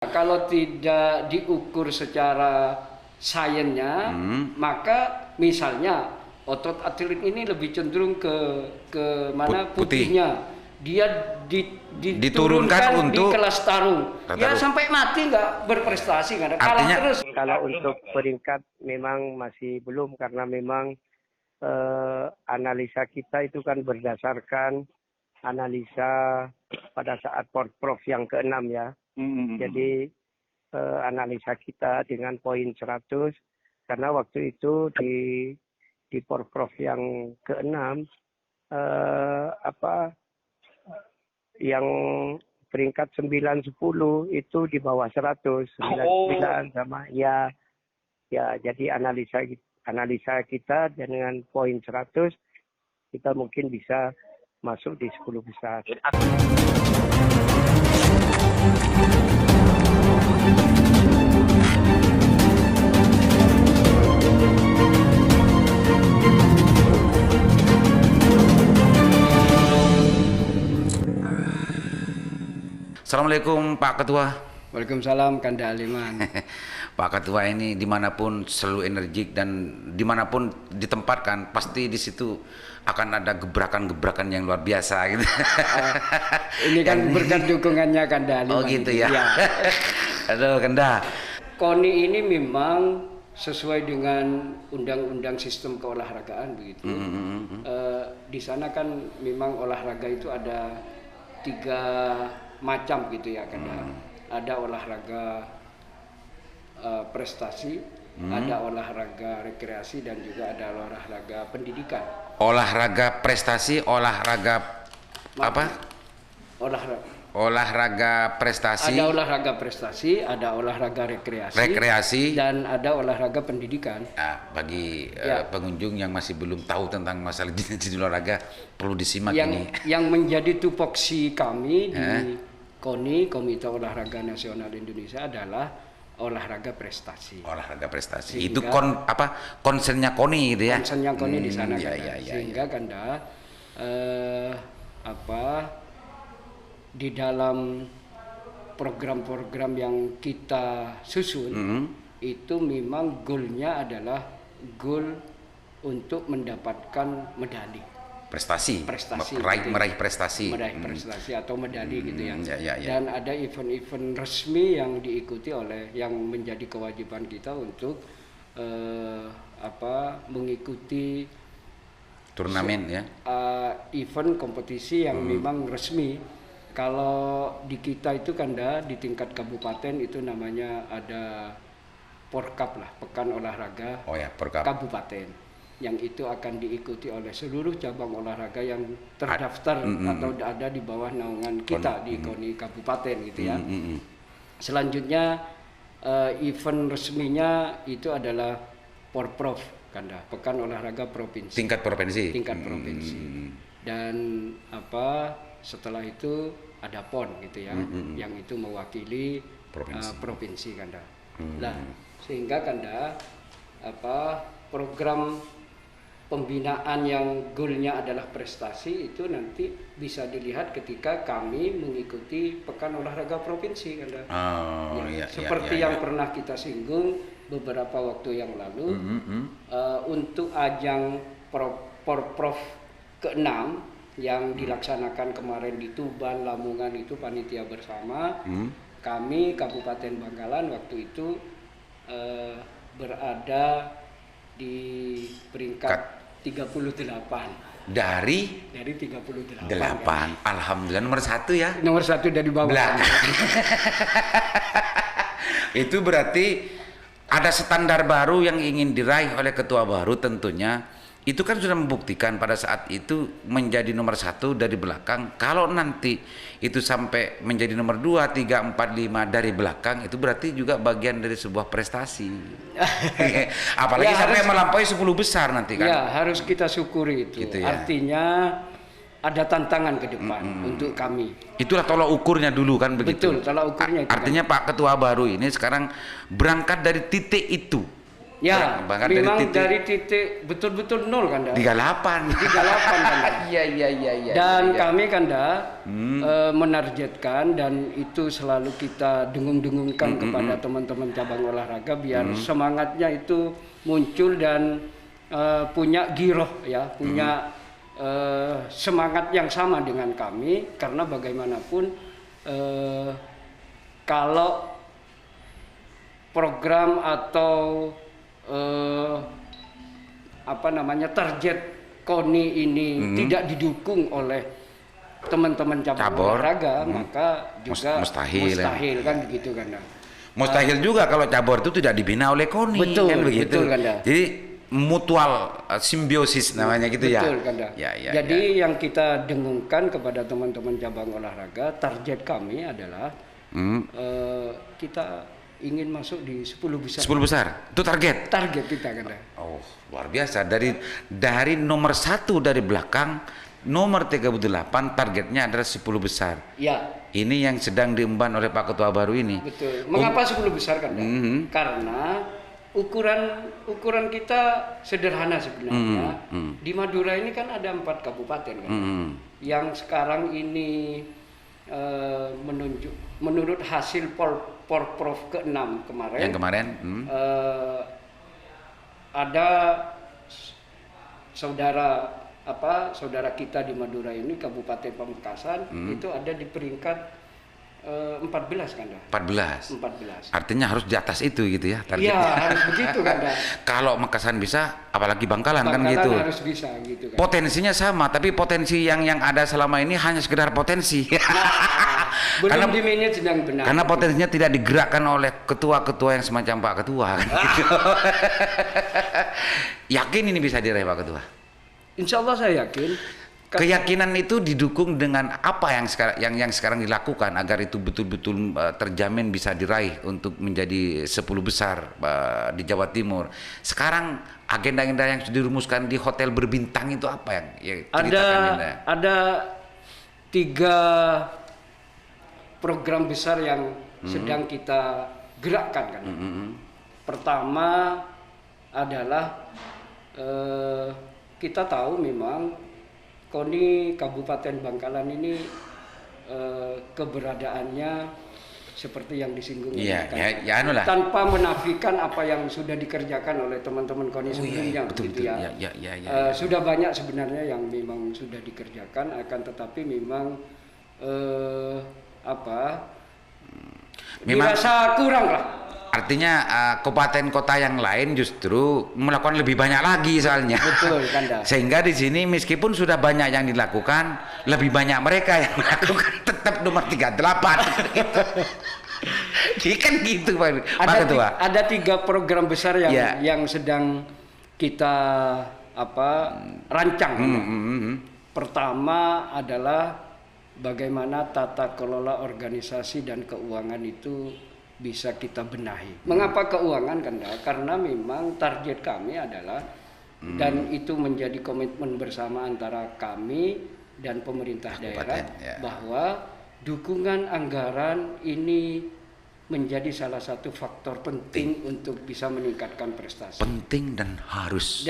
Kalau tidak diukur secara sainsnya, maka misalnya otot atlet ini lebih cenderung ke mana putihnya. Dia diturunkan di kelas tarung. Ya sampai mati nggak berprestasi, nggak ada, kalah terus. Kalau untuk peringkat memang masih belum, karena memang analisa kita itu kan berdasarkan analisa pada saat Porprov yang ke-6 ya. Jadi analisa kita dengan poin 100, karena waktu itu di Porprov yang ke-6 yang peringkat 9-10 itu di bawah 100, 99 sama ya jadi analisa kita dengan poin 100 kita mungkin bisa masuk di 10 besar. Assalamualaikum Pak Ketua. Waalaikumsalam Kanda Aliman. Pak Ketua ini dimanapun selalu energik dan dimanapun ditempatkan pasti di situ akan ada gebrakan-gebrakan yang luar biasa gitu. Ini kan berkat dukungannya Kanda Aliman. Oh gitu ya. Aduh Kanda. KONI ini memang sesuai dengan undang-undang sistem keolahragaan begitu. Di sana kan memang olahraga itu ada 3 macam gitu ya Kanda. Ada olahraga prestasi, ada olahraga rekreasi, dan juga ada olahraga pendidikan. Olahraga prestasi, olahraga apa? Olahraga prestasi. Ada olahraga prestasi, ada olahraga rekreasi, dan ada olahraga pendidikan. Nah, bagi pengunjung yang masih belum tahu tentang masalah jenis olahraga, perlu disimak ini. Yang menjadi tupoksi kami di KONI, Komite Olahraga Nasional Indonesia, adalah olahraga prestasi. Olahraga prestasi. Sehingga, itu konsennya KONI gitu ya. Konsennya KONI di sana sehingga Kanda di dalam program-program yang kita susun itu memang goalnya adalah goal untuk mendapatkan medali. Prestasi meraih prestasi atau medali gitu ya. Dan ada event-event resmi yang diikuti yang menjadi kewajiban kita untuk mengikuti turnamen ya, event kompetisi yang memang resmi. Kalau di kita itu Kanda di tingkat kabupaten itu namanya ada Porkap lah, Pekan Olahraga Kabupaten, yang itu akan diikuti oleh seluruh cabang olahraga yang terdaftar atau ada di bawah naungan kita di KONI Kabupaten gitu ya. Selanjutnya event resminya itu adalah Porprov Kanda, Pekan Olahraga Provinsi. Tingkat provinsi. Dan setelah itu ada PON gitu ya, yang itu mewakili provinsi Kanda. Nah, sehingga Kanda program pembinaan yang goalnya adalah prestasi itu nanti bisa dilihat ketika kami mengikuti Pekan Olahraga Provinsi Kanda. Seperti yang pernah kita singgung beberapa waktu yang lalu, untuk ajang Porprov ke-6 yang dilaksanakan kemarin di Tuban, Lamongan, itu panitia bersama. Kami Kabupaten Bangkalan waktu itu berada di peringkat 38 dari 38. Alhamdulillah nomor 1 ya. Nomor 1 dari bawah. Itu berarti ada standar baru yang ingin diraih oleh ketua baru tentunya. Itu kan sudah membuktikan pada saat itu menjadi nomor 1 dari belakang. Kalau nanti itu sampai menjadi nomor 2, 3, 4, 5 dari belakang, itu berarti juga bagian dari sebuah prestasi. Apalagi sampai melampaui 10 besar nanti kan. Ya, harus kita syukuri itu. Gitu ya. Artinya ada tantangan ke depan untuk kami. Itulah tolak ukurnya dulu kan begitu. Betul, tolak ukurnya itu. Artinya kan Pak Ketua baru ini sekarang berangkat dari titik itu. Ya, Bahkan memang dari titik betul-betul nol Kanda. 38. 38 Kanda. Iya. Dan kami Kanda menargetkan, dan itu selalu kita dengung-dengungkan kepada teman-teman cabang olahraga biar semangatnya itu muncul dan punya giroh ya, punya semangat yang sama dengan kami, karena bagaimanapun kalau program atau target KONI ini tidak didukung oleh teman-teman cabang olahraga, maka juga mustahil kan begitu kan. Mustahil juga kalau cabur itu tidak dibina oleh KONI, betul, kan begitu. Betul, Kanda. Jadi mutual simbiosis namanya gitu ya. Betul, Kanda. Jadi yang kita dengungkan kepada teman-teman cabang olahraga, target kami adalah kita ingin masuk di 10 besar. 10 besar. Itu target. Target kita Kanda. Oh, luar biasa. Dari nomor 1 dari belakang, nomor 38 targetnya adalah 10 besar. Ya. Ini yang sedang diemban oleh Pak Ketua baru ini. Betul. Mengapa 10 besar Kanda? Karena ukuran kita sederhana sebenarnya. Di Madura ini kan ada 4 kabupaten kan. Yang sekarang ini menurut hasil Porprov ke-6 kemarin. Yang kemarin ada saudara kita di Madura ini, Kabupaten Pamekasan, itu ada di peringkat 14 Kanda. 14. Artinya harus di atas itu gitu ya targetnya. Iya, harus begitu Kanda. Kalau Mekasan bisa, apalagi Bangkalan kan gitu. Harus bisa gitu kan. Potensinya sama, tapi potensi yang ada selama ini hanya sekedar potensi. Belum di-manage dengan benar. Karena potensinya tidak digerakkan oleh ketua-ketua yang semacam Pak Ketua kan. Gitu. Yakin ini bisa diraih Pak Ketua? Insya Allah saya yakin. Keyakinan itu didukung dengan apa yang sekarang dilakukan agar itu betul-betul terjamin bisa diraih untuk menjadi 10 besar di Jawa Timur. Sekarang agenda-agenda yang sudah dirumuskan di hotel berbintang itu apa yang ceritakan? Ada 3 program besar yang sedang kita gerakkan kan. Pertama adalah kita tahu memang KONI Kabupaten Bangkalan ini keberadaannya seperti yang disinggung tanpa menafikan apa yang sudah dikerjakan oleh teman-teman KONI sebelumnya, sudah banyak sebenarnya yang memang sudah dikerjakan, akan tetapi memang dirasa kurang lah. Artinya kabupaten kota yang lain justru melakukan lebih banyak lagi soalnya. Betul, Kanda. Sehingga di sini meskipun sudah banyak yang dilakukan, lebih banyak mereka yang melakukan tetap nomor 38. Jadi kan gitu Pak Ketua. Ada 3 program besar yang sedang kita rancang. Pertama adalah bagaimana tata kelola organisasi dan keuangan itu bisa kita benahi. Mengapa keuangan Kanda? Karena memang target kami adalah dan itu menjadi komitmen bersama antara kami dan pemerintah daerah bahwa dukungan anggaran ini menjadi salah satu faktor penting untuk bisa meningkatkan prestasi. Penting dan harus.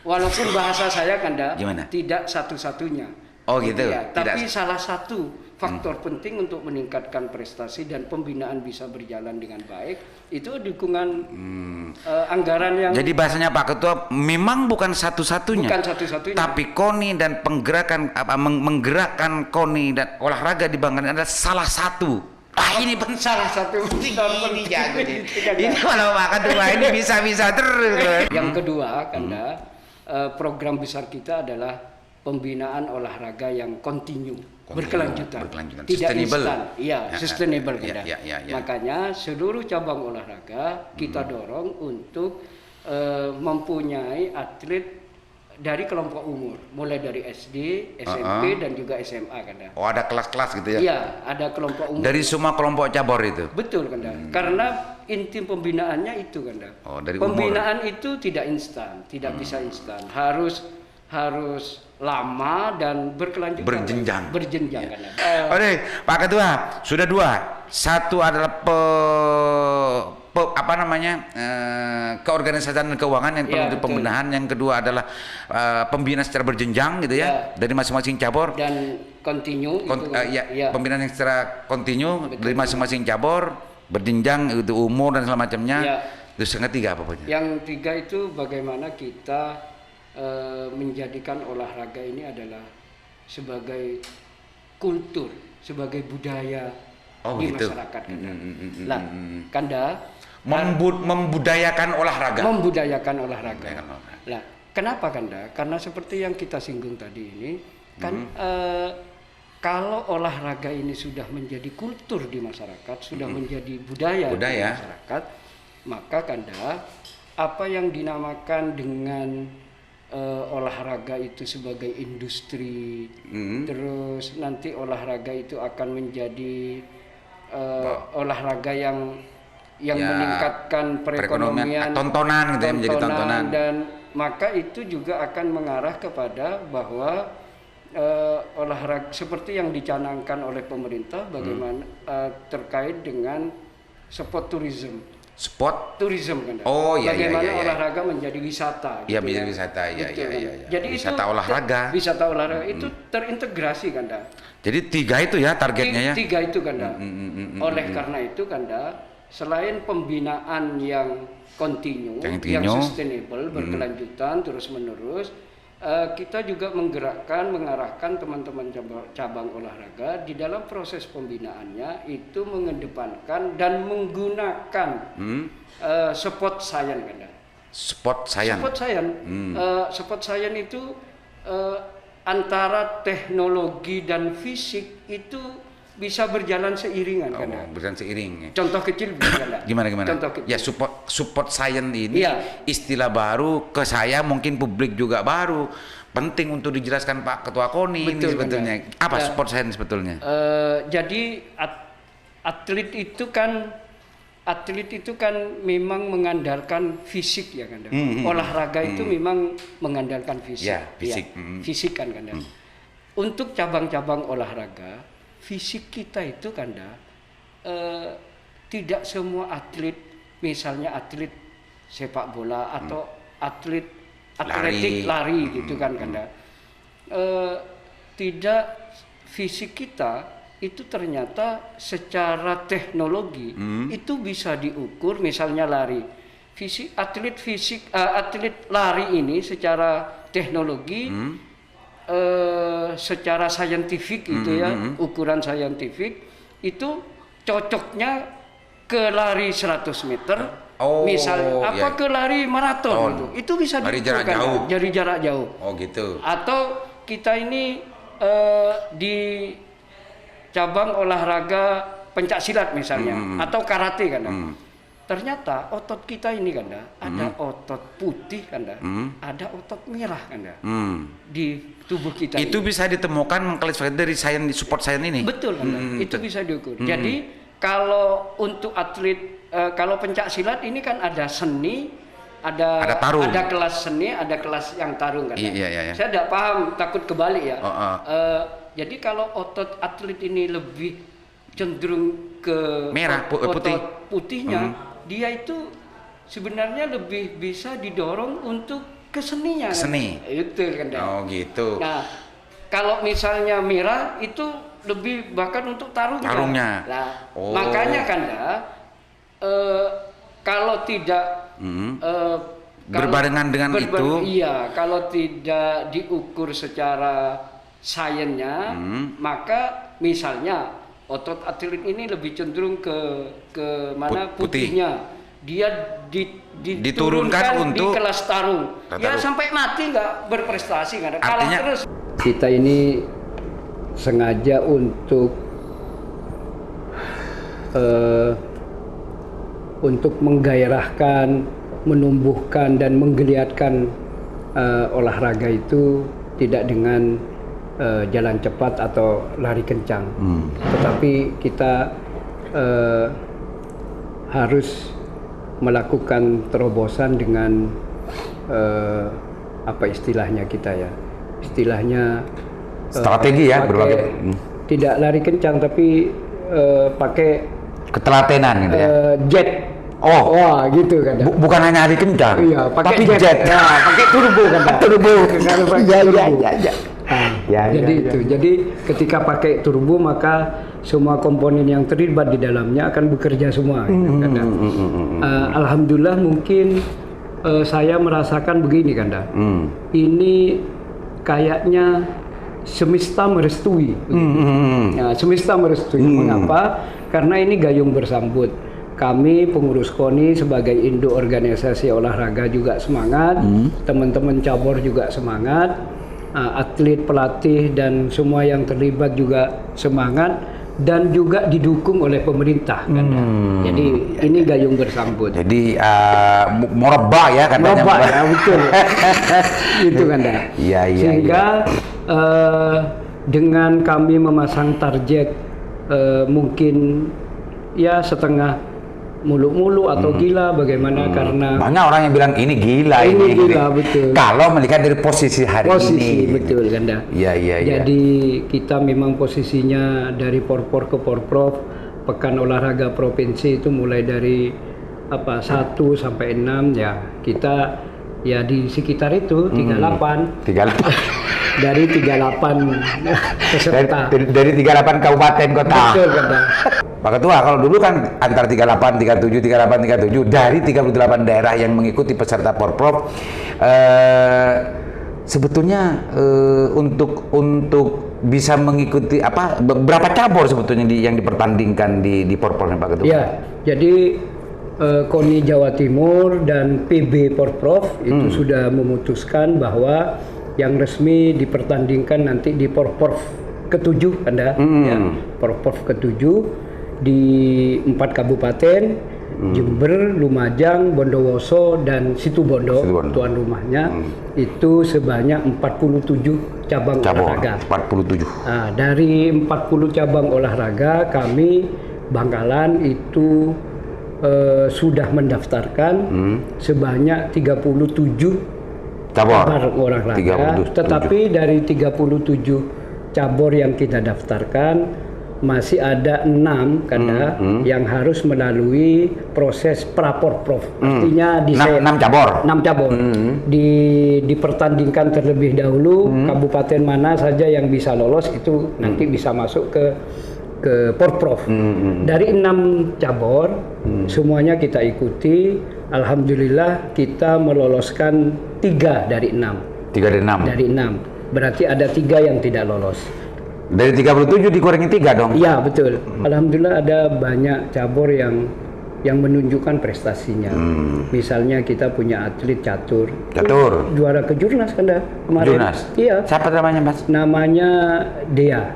Walaupun bahasa saya Kanda tidak satu-satunya. Oh gitu. Tapi salah satu faktor penting untuk meningkatkan prestasi dan pembinaan bisa berjalan dengan baik itu dukungan anggaran yang. Jadi bahasanya Pak Ketua memang bukan satu-satunya. Tapi KONI dan menggerakkan KONI dan olahraga di Bangkalan adalah salah satu. Ini salah satu. Ini kalau Pak Ketua ini bisa terus. Yang kedua Kanda, program besar kita adalah pembinaan olahraga yang berkelanjutan, tidak instan, sustainable Kanda. Makanya seluruh cabang olahraga kita dorong untuk mempunyai atlet dari kelompok umur, mulai dari SD, SMP dan juga SMA Kanda. Oh ada kelas-kelas gitu ya? Iya, ada kelompok umur. Dari semua kelompok cabur itu? Betul Kanda, karena inti pembinaannya itu Kanda. Dari pembinaan umur. Itu tidak instan, tidak bisa instan, harus lama dan berkelanjutan. Berjenjang Kanda. Oke, Pak Ketua, sudah 2. Satu adalah keorganisasian dan keuangan yang perlu Ya, betul. pembenahan, yang kedua adalah pembinaan secara berjenjang gitu ya, dari masing-masing cabur. Dan continue ya. Pembinaan yang secara kontinu dari masing-masing cabur, berjenjang itu umur dan segala macamnya. Ya. Terus yang ketiga apa Pak? Yang tiga itu bagaimana kita menjadikan olahraga ini adalah sebagai kultur, sebagai budaya di gitu. masyarakat Kanda. Lah, Kanda membudayakan olahraga. Membudayakan olahraga. Lah, kenapa Kanda? Karena seperti yang kita singgung tadi ini, kan kalau olahraga ini sudah menjadi kultur di masyarakat, sudah menjadi budaya di masyarakat, maka Kanda, apa yang dinamakan dengan olahraga itu sebagai industri, terus nanti olahraga itu akan menjadi olahraga yang meningkatkan perekonomian, tontonan gitu ya, menjadi tontonan, dan maka itu juga akan mengarah kepada bahwa olahraga seperti yang dicanangkan oleh pemerintah bagaimana terkait dengan sport tourism. Sport Tourism kan? Bagaimana olahraga menjadi wisata? Iya, gitu menjadi ya. wisata. Iya. Jadi wisata olahraga. Wisata olahraga itu terintegrasi Kanda. Jadi 3 itu ya targetnya ya. 3 itu Kanda. Oleh karena itu Kanda, selain pembinaan yang kontinu, yang sustainable, berkelanjutan terus menerus, kita juga mengarahkan teman-teman cabang olahraga di dalam proses pembinaannya itu mengedepankan dan menggunakan sport science Kanda. Sport science. Sport science itu antara teknologi dan fisik itu bisa berjalan seiringan Kanda. Berjalan seiring. Contoh kecil Kanda. Gimana? Contoh kecil. Ya support science ini istilah baru ke saya, mungkin publik juga baru. Penting untuk dijelaskan Pak Ketua KONI ini sebetulnya. Kanda. Apa support science sebetulnya? Jadi atlet itu kan memang mengandalkan fisik ya Kanda. Olahraga itu memang mengandalkan fisik. Ya, fisik. Fisik kan Kanda. Untuk cabang-cabang olahraga, fisik kita itu Kanda, tidak semua atlet, misalnya atlet sepak bola atau atletik lari gitu kan Kanda, tidak, fisik kita itu ternyata secara teknologi itu bisa diukur. Misalnya lari, atlet lari ini secara teknologi, secara saintifik itu ya, ukuran saintifik itu cocoknya ke lari 100 meter, ke lari maraton itu bisa diukur dari jarak jauh. Gitu. Atau kita ini di cabang olahraga pencak silat misalnya, atau karate Kanda. Ternyata otot kita ini Kanda, ada otot putih Kanda, ada otot merah Kanda di tubuh kita. Itu ini bisa ditemukan mengklasifikasi dari support science ini. Betul Kanda, itu bisa diukur. Jadi kalau untuk atlet, kalau pencak silat ini kan ada seni, ada kelas seni, ada kelas yang tarung Kanda. Iya. Saya tidak paham, takut kebalik ya. Jadi kalau otot atlet ini lebih cenderung ke merah, otot putihnya, dia itu sebenarnya lebih bisa didorong untuk ke seninya. Seni. Itu kan. Gitu. Nah, kalau misalnya merah itu lebih bahkan untuk tarungnya. Nah, makanya Kanda, kalau tidak berbarengan dengan itu. Iya, kalau tidak diukur secara sainsnya, maka misalnya otot atlet ini lebih cenderung ke mana putihnya. Dia diturunkan di kelas tarung. Ya sampai mati nggak berprestasi, nggak ada, kalah terus. Kita ini sengaja untuk menggairahkan, menumbuhkan dan menggeliatkan olahraga itu tidak dengan jalan cepat atau lari kencang, tetapi kita harus melakukan terobosan dengan apa istilahnya kita ya, istilahnya strategi ya, berbagai tidak lari kencang tapi pakai ketelatenan gitu ya, Oh, Wah, gitu kan. bukan hanya hari kencang, Iya, pakai tapi jet. Nah, pakai turbo kan. Turbo. Kalau pakai Ya, turbo. ya. Nah, Ya, jadi ya, itu. Jadi ketika pakai turbo maka semua komponen yang terlibat di dalamnya akan bekerja semua. Kan, Dah. Alhamdulillah mungkin saya merasakan begini kan. Dah. Ini kayaknya semesta merestui. Ya, semesta merestui. Mengapa? Karena ini gayung bersambut. Kami pengurus KONI sebagai induk organisasi olahraga juga semangat, teman-teman cabur juga semangat, atlet, pelatih dan semua yang terlibat juga semangat dan juga didukung oleh pemerintah. Kan? Jadi ini gayung bersambut. Jadi moraba ya katanya. Moraba ya, betul. Itu kan. Iya. Sehingga dengan kami memasang target mungkin ya setengah mulu-mulu atau gila bagaimana karena banyak orang yang bilang ini gila ini gila betul. Kalau melihat dari posisi hari ini. Betul kan dah. Iya. Jadi kita memang posisinya dari Porpor ke Porprov, Pekan Olahraga Provinsi itu mulai dari 1 sampai 6 ya. Kita ya di sekitar itu 38. Dari 38 peserta. Dari 38 kabupaten kota. Betul kan. Pak Ketua, kalau dulu kan antara 38, 37, 38, 37 dari 38 daerah yang mengikuti peserta Porprov, sebetulnya untuk bisa mengikuti berapa cabur sebetulnya yang dipertandingkan di Porprov Pak Ketua? Ya, jadi KONI Jawa Timur dan PB Porprov itu sudah memutuskan bahwa yang resmi dipertandingkan nanti di Porprov ke-7 Anda ya, Porprov ke-7 di 4 kabupaten Jember, Lumajang, Bondowoso dan Situbondo. Tuan rumahnya itu sebanyak 47 cabang olahraga. 47. Nah, dari 40 cabang olahraga kami Bangkalan itu sudah mendaftarkan sebanyak 37 cabang olahraga. Tetapi dari 37 cabur yang kita daftarkan masih ada 6 yang harus melalui proses praporprov. Artinya 6 cabur. Dipertandingkan terlebih dahulu kabupaten mana saja yang bisa lolos itu nanti bisa masuk ke Porprov. Dari 6 cabur semuanya kita ikuti. Alhamdulillah kita meloloskan 3 dari 6. 3 dari 6. Dari 6. Berarti ada 3 yang tidak lolos. Dari 37 dikurangi 3 dong? Iya betul. Alhamdulillah ada banyak cabur yang menunjukkan prestasinya. Misalnya kita punya atlet catur. Juara kejurnas kan dah kemarin. Jurnas? Iya. Siapa namanya Mas? Namanya Dea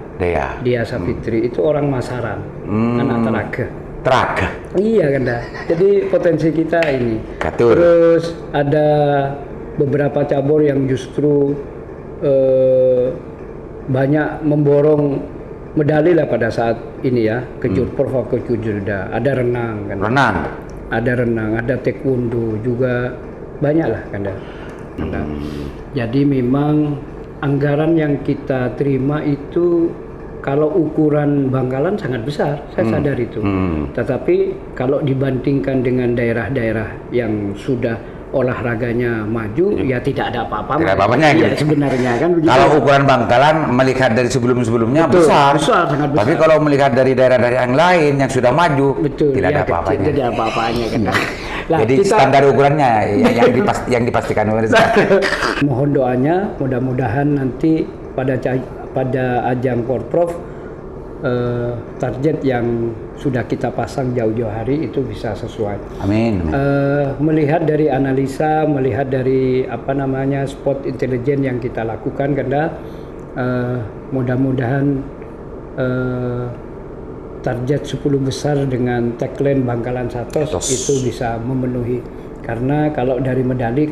Sapitri. Itu orang Masaran, anak Teraga. Iya kan dah. Jadi potensi kita ini. Catur. Terus ada beberapa cabur yang justru banyak memborong medali lah pada saat ini ya, Kejurprov, Kejurda. Ada renang kan. Ada taekwondo juga banyak lah kan. Jadi memang anggaran yang kita terima itu kalau ukuran Bangkalan sangat besar, saya sadar itu. Tetapi kalau dibandingkan dengan daerah-daerah yang sudah olahraganya maju, ya tidak ada apa-apa. Ya, sebenarnya kan begitu. Kalau ukuran Bangkalan melihat dari sebelum-sebelumnya besar, sangat besar. Tapi kalau melihat dari daerah-daerah yang lain yang sudah maju, tidak ada apa-apanya. Tidak ada apa-apanya kan. Jadi standar ukurannya yang dipastikan pemerintah. Mohon doanya, mudah-mudahan nanti pada ajang Porprov target yang sudah kita pasang jauh-jauh hari itu bisa sesuai. Amin. Melihat dari analisa, melihat dari spot intelijen yang kita lakukan, karena mudah-mudahan target 10 besar dengan tagline Bangkalan Satos itu bisa memenuhi. Karena kalau dari medali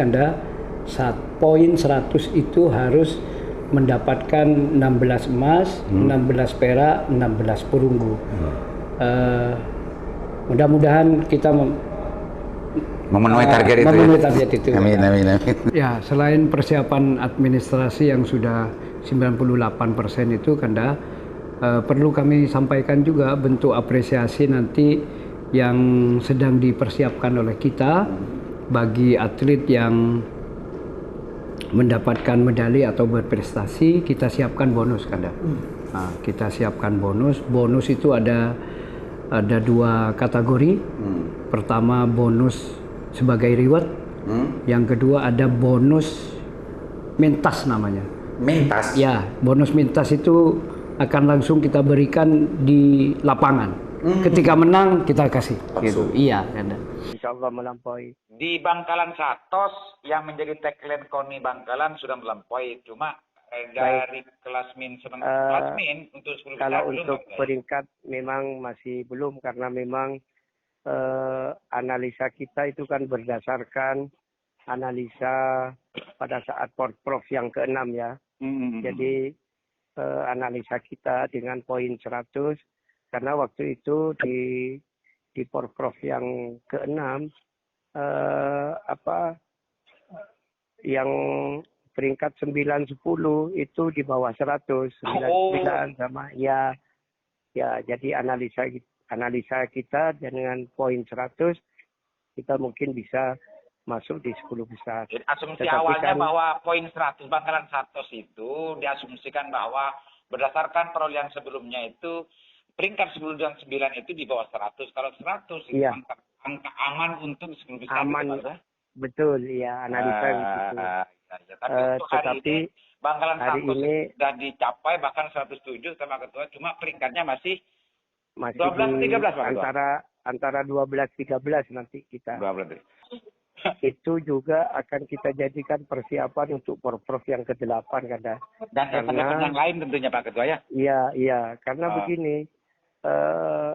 poin 100 itu harus mendapatkan 16 emas, 16 perak, 16 perunggu. Mudah-mudahan kita memenuhi target itu. Amin. Ya, selain persiapan administrasi yang sudah 98% itu perlu kami sampaikan juga bentuk apresiasi nanti yang sedang dipersiapkan oleh kita bagi atlet yang mendapatkan medali atau berprestasi. Kita siapkan bonus, Kanda. Nah, kita siapkan bonus. Bonus itu ada 2 kategori. Pertama bonus sebagai reward. Yang kedua ada bonus mentas namanya. Mentas? Ya, bonus mentas itu akan langsung kita berikan di lapangan. Ketika menang kita kasih. Gitu. Iya, Kanda. Insya Allah melampaui. Di Bangkalan 100 yang menjadi tagline KONI Bangkalan sudah melampaui. Cuma dari klasmen untuk 10 kalau besar untuk belum, peringkat memang masih belum, karena memang analisa kita itu kan berdasarkan analisa pada saat Porprov yang ke-6 ya. Jadi analisa kita dengan poin 100, karena waktu itu di Porprov yang ke-6 yang peringkat 9-10 itu di bawah 100, 99 sama ya. Jadi analisa kita dengan poin 100 kita mungkin bisa masuk di 10 besar. Jadi asumsi awalnya bahwa poin 100 Bangkalan 100 itu diasumsikan bahwa berdasarkan perolehan sebelumnya itu peringkat 10 dan 9 itu di bawah 100. Kalau 100 itu angka aman untuk 10 besar. Aman, betul ya, analisa begitu. Tapi untuk hari ini Bangkalan 100 ini sudah dicapai bahkan 107 sama ketua, cuma peringkatnya masih 12-13 antara 12-13 nanti kita. 12. Itu juga akan kita jadikan persiapan untuk Porprov yang ke-8 Kanda. Dan event yang lain tentunya Pak Ketua ya? Iya, karena begini,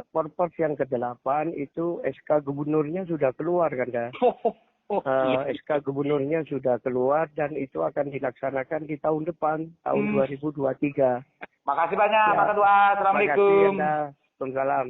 Porprov yang ke-8 itu SK gubernurnya sudah keluar Kanda. SK gubernurnya sudah keluar dan itu akan dilaksanakan di tahun depan, tahun 2023. Makasih banyak Pak Ketua. Assalamualaikum. Terima kasih, Waalaikumsalam.